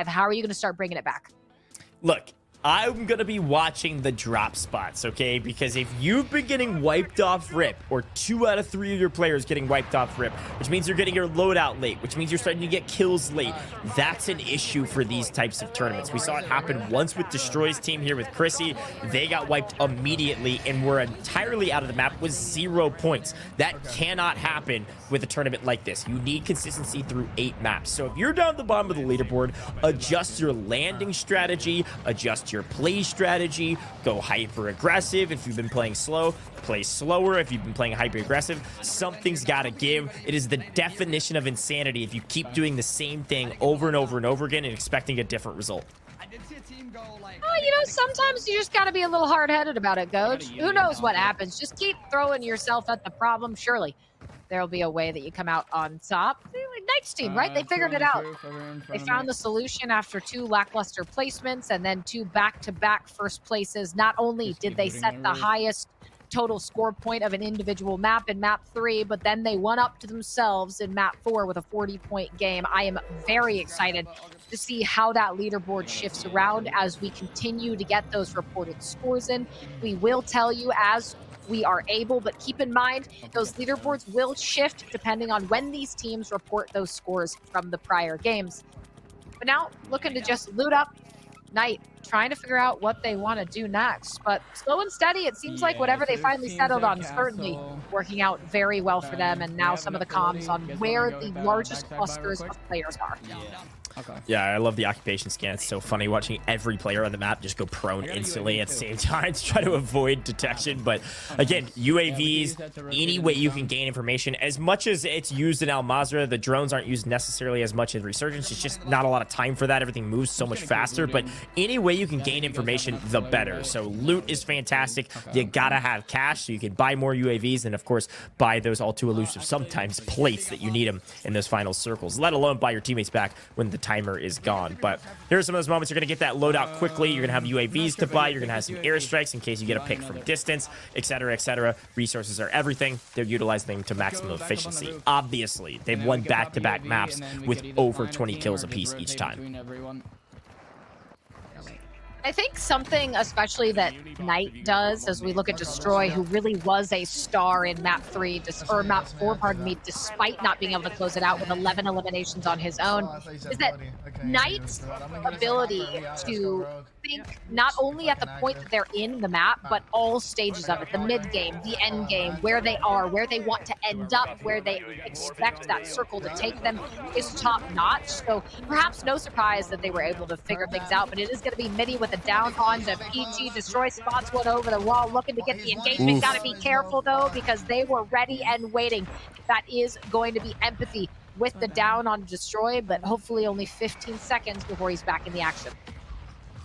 How are you going to start bringing it back? Look, I'm going to be watching the drop spots, okay? Because if you've been getting wiped off rip, or 2 out of 3 of your players getting wiped off rip, which means you're getting your loadout late, which means you're starting to get kills late, that's an issue for these types of tournaments. We saw it happen once with Destroy's team here with Chrissy. They got wiped immediately and were entirely out of the map with 0 points. That cannot happen with a tournament like this. You need consistency through 8 maps. So if you're down at the bottom of the leaderboard, adjust your landing strategy, adjust your play strategy, go hyper aggressive. If you've been playing slow, play slower. If you've been playing hyper aggressive, something's got to give. It is the definition of insanity if you keep doing the same thing over and over and over again and expecting a different result. Oh, you know, sometimes you just got to be a little hard-headed about it, Coach. Who knows what happens? Just keep throwing yourself at the problem. Surely there'll be a way that you come out on top. Knight's team, right? They figured it out. They found the solution after 2 lackluster placements and then 2 back-to-back first places. Not only did they set the highest total score point of an individual map in map 3, but then they won up to themselves in map 4 with a 40-point game. I am very excited to see how that leaderboard shifts around as we continue to get those reported scores in. We will tell you as we are able, but keep in mind those leaderboards will shift depending on when these teams report those scores from the prior games. But now looking to just loot up. Knight trying to figure out what they want to do next, but slow and steady. It seems like whatever they finally settled on certainly working out very well for them, and now some of the comms on where the largest clusters of players are. Yeah, I love the occupation scan. It's so funny watching every player on the map just go prone instantly at the same time to try to avoid detection. But again, UAVs, any way you can gain information, as much as it's used in Al Mazrah, the drones aren't used necessarily as much in Resurgence. It's just not a lot of time for that. Everything moves so much faster, but any way you can gain information, the better. So loot is fantastic. You gotta have cash so you can buy more UAVs and of course buy those all too elusive sometimes plates that you need them in those final circles, let alone buy your teammates back when the timer is gone. But here are some of those moments. You're going to get that loadout quickly. You're going to have UAVs to buy. You're going to have some airstrikes in case you get a pick from distance, etc., etc. Resources are everything. They're utilizing them to maximum efficiency. Obviously, they've won back-to-back maps with over 20 kills apiece each time. I think something especially that Knight does as we look at Destroy, who really was a star in map 3, or map 4, pardon me, despite not being able to close it out with 11 eliminations on his own, is that Knight's ability to think not only at the point that they're in the map, but all stages of it, the mid game, the end game, where they are, where they want to end up, where they expect that circle to take them, is top notch. So perhaps no surprise that they were able to figure things out, but it is going to be Midi with a down on to PG. Destroy spots one over the wall, looking to get the engagement. Got to be careful though, because they were ready and waiting. That is going to be Empathy with the down on Destroy, but hopefully only 15 seconds before he's back in the action.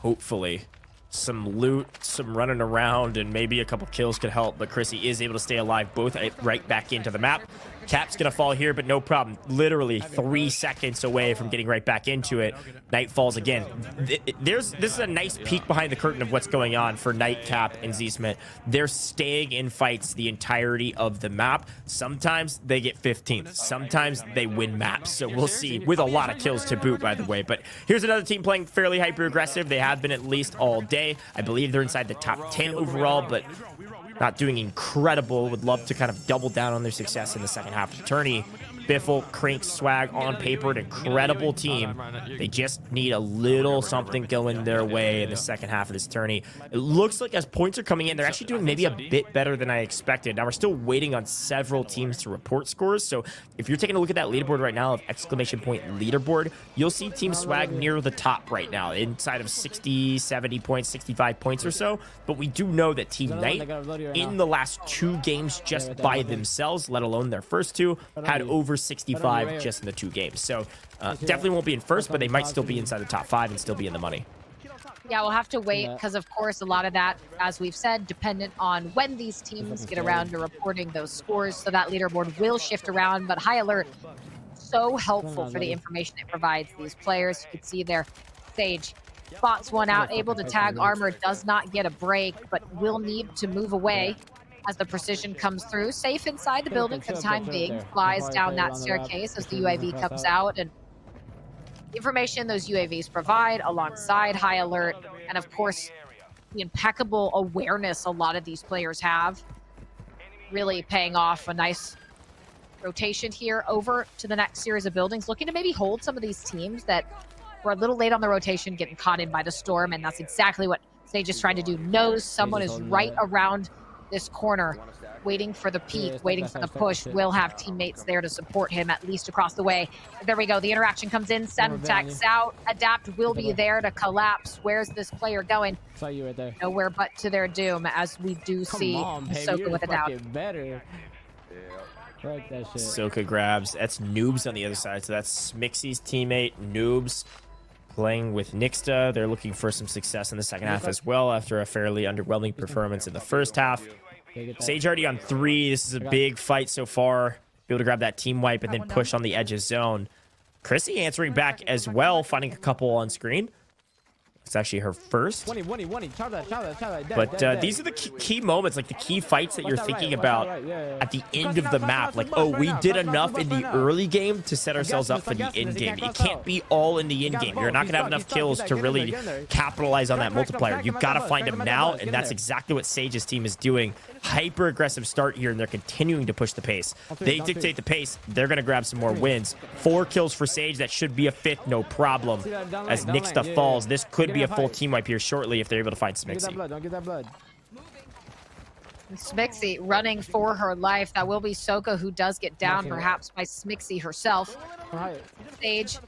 Hopefully. Some loot, some running around, and maybe a couple kills could help, but Chrissy is able to stay alive both right back into the map. Cap's gonna fall here, but no problem. Literally 3 seconds away from getting right back into it. Knight falls again. This is a nice peek behind the curtain of what's going on for Knight, Cap, and Z-Smith. They're staying in fights the entirety of the map. Sometimes they get 15th. Sometimes they win maps. So we'll see, with a lot of kills to boot, by the way. But here's another team playing fairly hyper-aggressive. They have been at least all day. I believe they're inside the top 10 overall, but not doing incredible. Would love to kind of double down on their success in the second half of the tourney. Biffle, Crank, Swagg on paper, an incredible team. They just need a little something going their way in the second half of this tourney. It looks like as points are coming in, they're actually doing maybe a bit better than I expected. Now, we're still waiting on several teams to report scores, so if you're taking a look at that leaderboard right now, of exclamation point leaderboard, you'll see Team Swagg near the top right now, inside of 60, 70 points, 65 points or so. But we do know that Team Knight, in the last 2 games just by themselves, let alone their first 2, had over 65 just in the 2 games. So definitely won't be in first, but they might still be inside the top 5 and still be in the money. Yeah, we'll have to wait because, of course, a lot of that, as we've said, dependent on when these teams get around to reporting those scores. So that leaderboard will shift around, but high alert, so helpful for the information it provides these players. You can see there, Sage spots one out, able to tag Armor, does not get a break, but will need to move away as the precision comes through. Safe inside the building for the time being. Flies down that staircase as the UAV comes out, and information those UAVs provide alongside high alert, and of course, the impeccable awareness a lot of these players have, really paying off. A nice rotation here over to the next series of buildings, looking to maybe hold some of these teams that were a little late on the rotation, getting caught in by the storm, and that's exactly what Sage is trying to do. Knows someone is right around this corner, waiting for the peak, waiting for the push. Will have teammates there to support him, at least across the way. There we go. The interaction comes in. Semtex out. Adapt will be there to collapse. Where's this player going? Saw you right there. Nowhere but to their doom, as we do see Soka with a down. Better. Like that shit. Soka grabs. That's Noobs on the other side. So that's Smixy's teammate, Noobs, playing with Nixta. They're looking for some success in the second half as well after a fairly underwhelming performance in the first half. Sage already on 3. This is a big fight so far. Be able to grab that team wipe and then push on the edge of zone. Chrissy answering back as well, finding a couple on screen. It's actually her first. But these are the key moments, like the key fights that you're thinking about at the end of the map. Like, oh, we did enough in the early game to set ourselves up for the end game. It can't be all in the end game. You're not going to have enough kills to really capitalize on that multiplier. You've got to find them now, and that's exactly what Sage's team is doing. Hyper aggressive start here, and they're continuing to push the pace. They dictate the pace. They're going to grab some more wins. 4 kills for Sage. That should be a 5th, no problem. As Nixta falls, this could be a full team wipe here shortly if they're able to find Smixy. Don't get that blood. Smixy running for her life. That will be Soka, who does get down, perhaps by Smixy herself. Sage,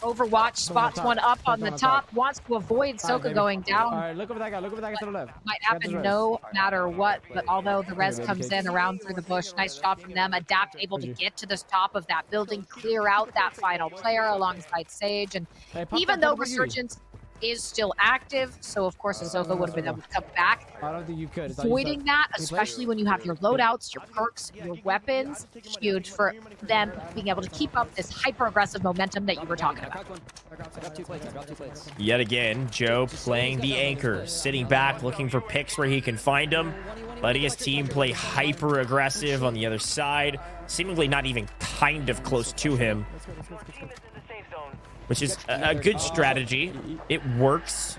Overwatch, spots one up on the top, wants to avoid Soka going down. All right, look over that guy. Look over that guy to the left. Might happen no matter what, but although the res comes in around through the bush, nice job from them. Adapt able to get to the top of that building, clear out that final player alongside Sage. And even though Resurgence is still active, so of course Ahsoka would have been able to come back. I don't think you could. Avoiding that, especially when you have your loadouts, your perks, your weapons, huge for them being able to keep up this hyper-aggressive momentum that you were talking about. Yet again, Joe playing the anchor, sitting back, looking for picks where he can find them, letting his team play hyper-aggressive on the other side, seemingly not even kind of close to him, which is a good strategy. It works,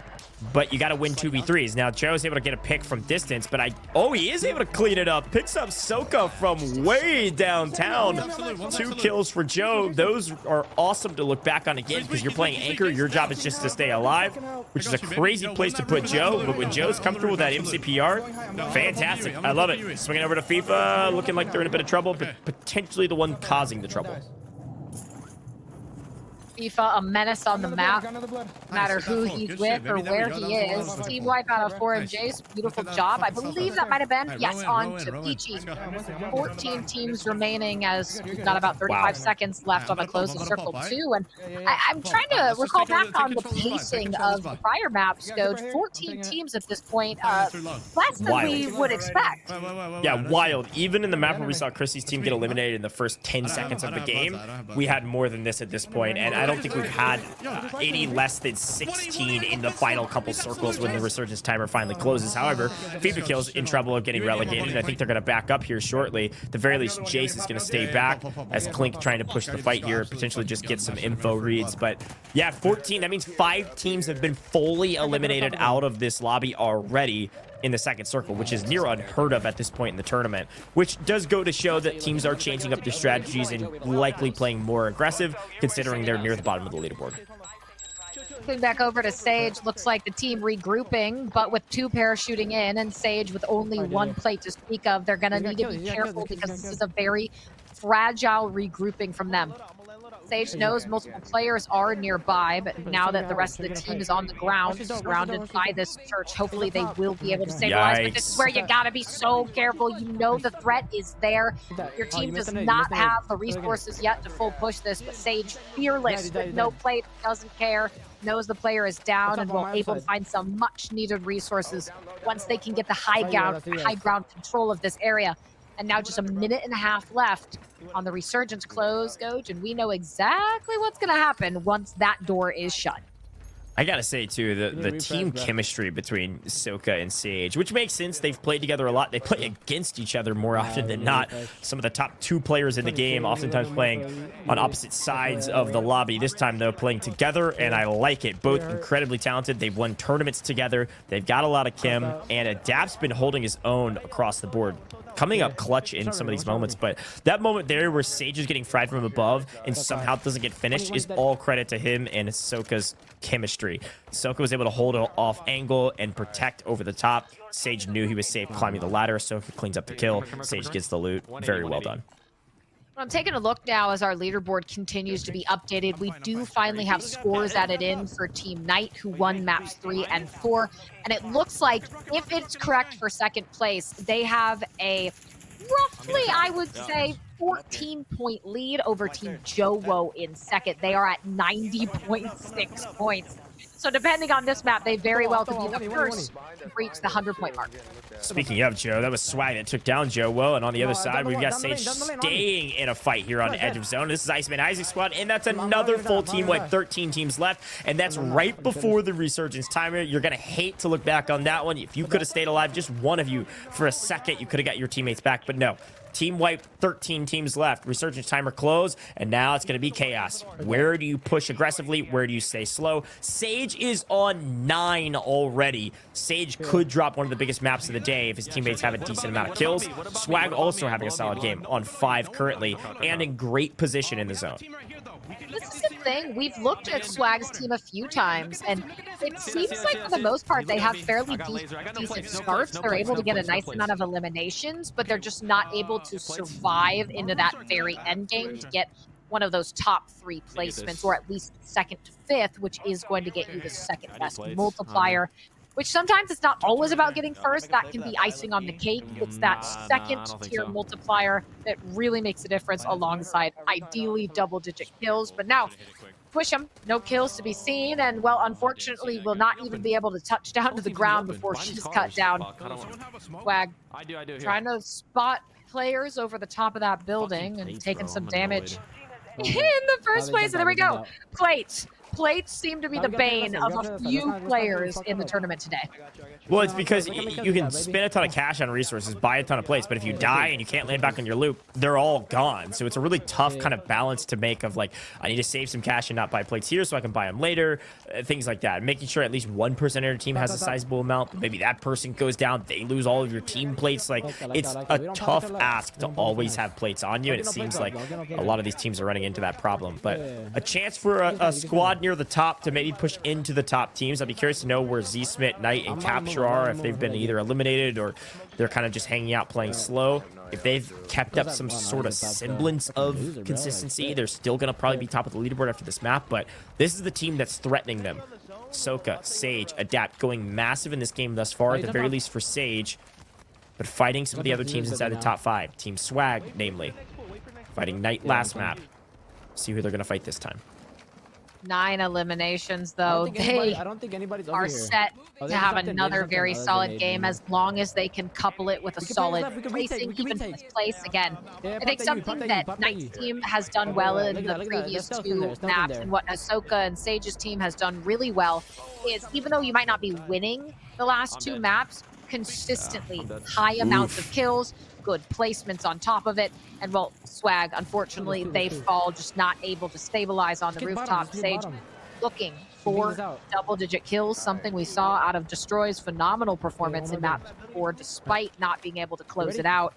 but you got to win 2v3s. Now, Joe's able to get a pick from distance, but he is able to clean it up. Picks up Soka from way downtown. 2 kills for Joe. Those are awesome to look back on again because you're playing anchor. Your job is just to stay alive, which is a crazy place to put Joe. But when Joe's comfortable with that MCPR, fantastic. I love it. Swinging over to FIFA, looking like they're in a bit of trouble, but potentially the one causing the trouble. FIFA, a menace on the map, no matter who he's with or where he is. Team wipe out of 4MJ's. Beautiful job. I believe that might have been, yes, on to Peachy. 14 teams remaining as we've got about 35 seconds left on the closing circle 2. And I'm trying to recall back on the pacing of the prior maps, Coach. 14 teams at this point, less than we would expect. Yeah, wild. Even in the map where we saw Chrissy's team get eliminated in the first 10 seconds of the game, we had more than this at this point. And I don't think we've had any less than 16 in the final couple circles when the Resurgence timer finally closes. However, FIFA Kill's in trouble of getting relegated, and I think they're going to back up here shortly. At the very least, Jace is going to stay back as Clink trying to push the fight here, potentially just get some info reads. But yeah, 14, that means 5 teams have been fully eliminated out of this lobby already in the second circle, which is near unheard of at this point in the tournament, which does go to show that teams are changing up their strategies and likely playing more aggressive, considering they're near the bottom of the leaderboard. Moving back over to Sage, looks like the team regrouping, but with 2 parachuting in, and Sage with only 1 plate to speak of. They're going to need to be careful because this is a very fragile regrouping from them. Sage knows multiple players are nearby, but now that the rest of the team is on the ground, surrounded by this church, hopefully they will be able to stabilize. But this is where you gotta be so careful. You know the threat is there. Your team does not have the resources yet to full push this, but Sage, fearless, with no plate, doesn't care, knows the player is down and will able to find some much needed resources once they can get the high ground control of this area. And now just a minute and a half left on the Resurgence close, Coach, and we know exactly what's going to happen once that door is shut. I gotta say too, the team chemistry between Soka and Sage, which makes sense. They've played together a lot. They play against each other more often than not. Some of the top 2 players in the game, oftentimes playing on opposite sides of the lobby. This time though, playing together, and I like it. Both incredibly talented. They've won tournaments together. They've got a lot of chem, and Adapt's been holding his own across the board, coming up clutch in some of these moments. But that moment there where Sage is getting fried from above and somehow doesn't get finished is all credit to him and Soka's chemistry. Soka was able to hold it off angle and protect over the top. Sage knew he was safe climbing the ladder. Soka cleans up the kill. Sage gets the loot. Very well done. I'm taking a look now as our leaderboard continues to be updated. We do finally have scores added in for Team Knight, who won maps 3 and 4. And it looks like, if it's correct for second place, they have a roughly, I would say, 14-point lead over Team Joewo in second. They are at 90.6 points. So depending on this map, they very well could be the first to reach the 100-point mark. Speaking of Joe, that was Swagg that took down Joewo, and on the other side, we've got Sage staying in a fight here on the edge of zone. This is Iceman Isaac's squad, and that's another full team wipe. 13 teams left, and that's right before the resurgence timer. You're gonna hate to look back on that one. If you could have stayed alive, just one of you for a second, you could have got your teammates back, but no. Team wipe, 13 teams left. Resurgence timer closed, and now it's going to be chaos. Where do you push aggressively? Where do you stay slow? Sage is on 9 already. Sage could drop one of the biggest maps of the day if his teammates have a decent amount of kills. Swagg also having a solid game on 5 currently and in great position in the zone. This is the thing. We've looked at Swagg's team a few times, and it seems like for the most part they have fairly decent starts. They're able to get a nice amount of eliminations, but they're just not able to survive into that very end game to get one of those top 3 placements, or at least 2nd to 5th, which is going to get you the second best multiplier. Which sometimes it's not always about getting first. That can be icing on the cake. It's that second tier multiplier that really makes a difference alongside ideally double-digit kills. But now, push him. No kills to be seen. And, well, unfortunately, will not even be able to touch down to the ground before she's cut down. Swagg trying to spot players over the top of that building and taking some damage in the first place. And there we go. Plates seem to be the bane of a few players in the tournament today. Well, it's because you can spend a ton of cash on resources, buy a ton of plates, but if you die and you can't land back on your loop, they're all gone. So it's a really tough kind of balance to make of like, I need to save some cash and not buy plates here so I can buy them later, things like that. Making sure at least 1% of your team has a sizable amount, but maybe that person goes down, they lose all of your team plates. Like, it's a tough ask to always have plates on you, and it seems like a lot of these teams are running into that problem. But a chance for a squad near the top to maybe push into the top teams. I'd be curious to know where Z-Smith, Knight, and Capture are, if they've been either eliminated or they're kind of just hanging out playing slow. If they've kept up some sort of semblance of consistency, they're still going to probably be top of the leaderboard after this map, but this is the team that's threatening them. Soka, Sage, Adapt going massive in this game thus far, at the very least for Sage, but fighting some of the other teams inside the top 5. Team Swagg, namely. Fighting Knight last map. See who they're going to fight this time. 9 eliminations, though. They are set to have another very solid game as long as they can couple it with a solid placing, even fifth place again. I think something that Knight's team has done well in the previous 2 maps, and what Ahsoka and Sage's team has done really well, is even though you might not be winning the last 2 maps, consistently high amounts of kills, good placements on top of it, and well, Swagg, unfortunately, they fall, just not able to stabilize on the rooftop. Sage looking for double-digit kills, something we saw out of Destroy's phenomenal performance in map 4, despite not being able to close it out.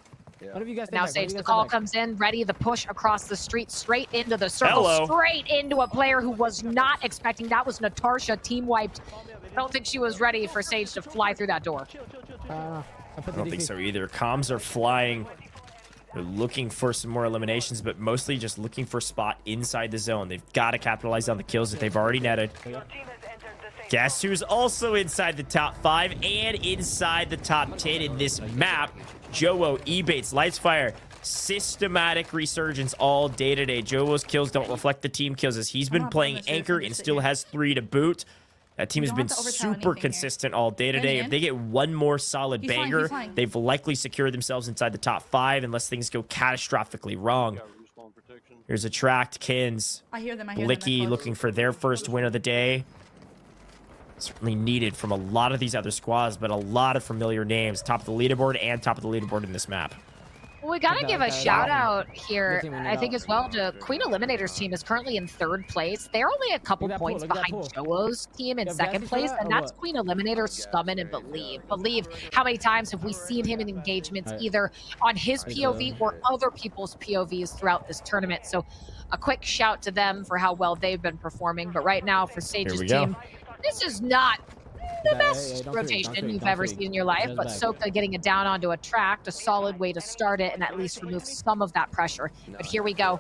Now Sage, the call comes in, ready the push across the street, straight into the circle, straight into a player who was not expecting. That was Natasha, team wiped. I don't think she was ready for Sage to fly through that door. I don't think so either. Comms are flying. They're looking for some more eliminations, but mostly just looking for a spot inside the zone. They've got to capitalize on the kills that they've already netted. Guess who's also inside the top 5 and inside the top 10 in this map? Joewo, Ebates, Lightsfire. Systematic resurgence all day today. Joewo's kills don't reflect the team kills as he's been playing anchor and still has 3 to boot. That team has been super consistent all day today. If they get one more solid banger, they've likely secured themselves inside the top 5 unless things go catastrophically wrong. Here's a tracked Kins. Blicky looking for their first win of the day. certainly needed from a lot of these other squads, but a lot of familiar names, top of the leaderboard and top of the leaderboard in this map. Well, we gotta give a shout out here, I think as well, to Queen Eliminator's team is currently in 3rd place. They're only a couple points behind Joewo's team in 2nd place, and that's Queen Eliminator's Summon and Believe. Believe, how many times have we seen him in engagements either on his POV or other people's POVs throughout this tournament? So a quick shout to them for how well they've been performing. But right now for Sage's team, this is not the best rotation you've ever seen in your life, but Soka getting it down onto a tract, a solid way to start it and at least remove some of that pressure. But here we go.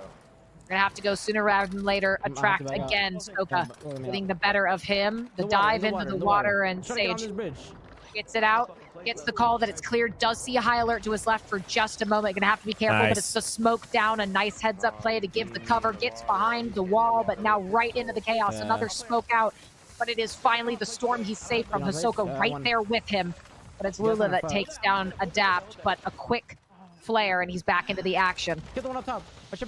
We're gonna have to go sooner rather than later. Attract again. Soka getting the better of him. The dive into the water, and Sage gets it out. Gets the call that it's cleared. Does see a high alert to his left for just a moment. Gonna have to be careful, but it's the smoke down. A nice heads-up play to give the cover. Gets behind the wall, but now right into the chaos. Another smoke out. But it is finally the storm he's safe from. Hisoka right there with him. But it's Lula that takes down Adapt, but a quick flare, and he's back into the action.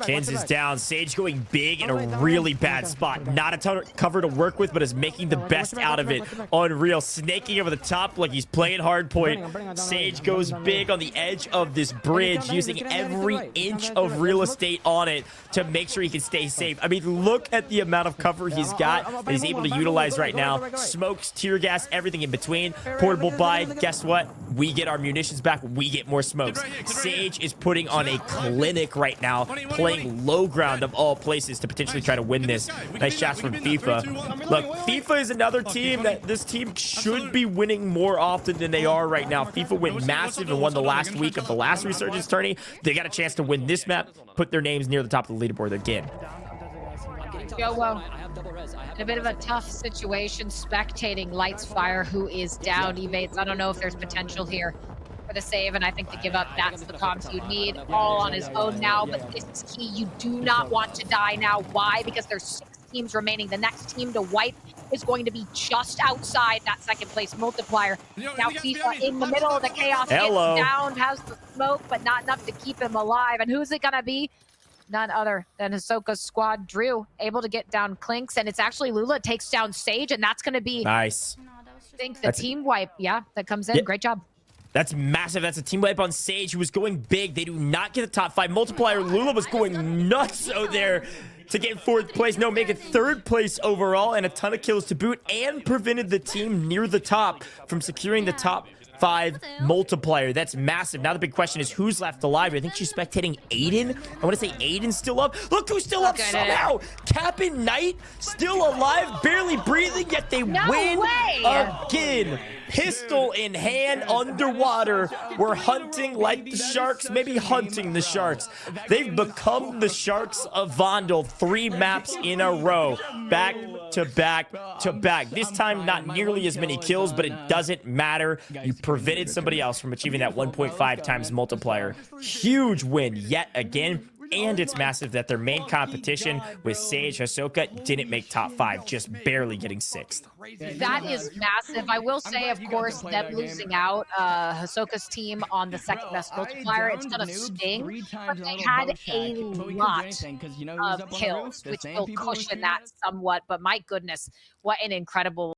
Kansas down. Sage going big in a really bad spot. Not a ton of cover to work with, but is making the best out of it. Unreal. Snaking over the top like he's playing hard point. Sage goes big on the edge of this bridge, using every inch of real estate on it to make sure he can stay safe. I mean, look at the amount of cover he's got that he's able to utilize right now. Smokes, tear gas, everything in between. Portable buy. Guess what? We get our munitions back. We get more smokes. Sage is putting on a clinic right now, playing low ground of all places to potentially try to win this. Nice shots from FIFA. Look, FIFA is another team that this team should be winning more often than they are right now. FIFA went massive and won the last week of the last Resurgence tourney. They got a chance to win this map, put their names near the top of the leaderboard again. Joewo, in a bit of a tough situation, spectating Lights Fire, who is down. Evates, I don't know if there's potential here for the save, and I think to give up, that's the comms you need. All on his own now, but this is key. You do not want to die now. Why? Because there's 6 teams remaining. The next team to wipe is going to be just outside that 2nd place multiplier. Now FIFA in the middle of the chaos, gets down, has the smoke, but not enough to keep him alive. And who's it gonna be? None other than Hisoka's squad. Drew able to get down Clinks, and it's actually Lula takes down Sage, and that's gonna be nice. I think the team wipe, that comes in. Great job. That's massive. That's a team wipe on Sage, who was going big. They do not get the top 5 multiplier. Lula was going nuts out there to get 4th place. No, make it 3rd place overall, and a ton of kills to boot, and prevented the team near the top from securing the top 5 multiplier. That's massive. Now the big question is who's left alive. I think she's spectating Aydan. I want to say Aydan's still up. Look who's still up somehow. Cap'n Knight still alive, barely breathing, yet they win again. Pistol in hand, underwater. We're hunting like the sharks, maybe hunting the sharks. They've become the sharks of Vondel 3 maps in a row. Back to back to back. This time, not nearly as many kills, but it doesn't matter. You prevented somebody else from achieving that 1.5 times multiplier. Huge win yet again. And it's massive that their main competition with Sage Hisoka didn't make top 5, just barely getting 6th. That is massive. I will say, of course, them losing out, Hisoka's team on the 2nd best multiplier, it's gonna sting, but they had a lot of kills, which will cushion that somewhat. But my goodness, what an incredible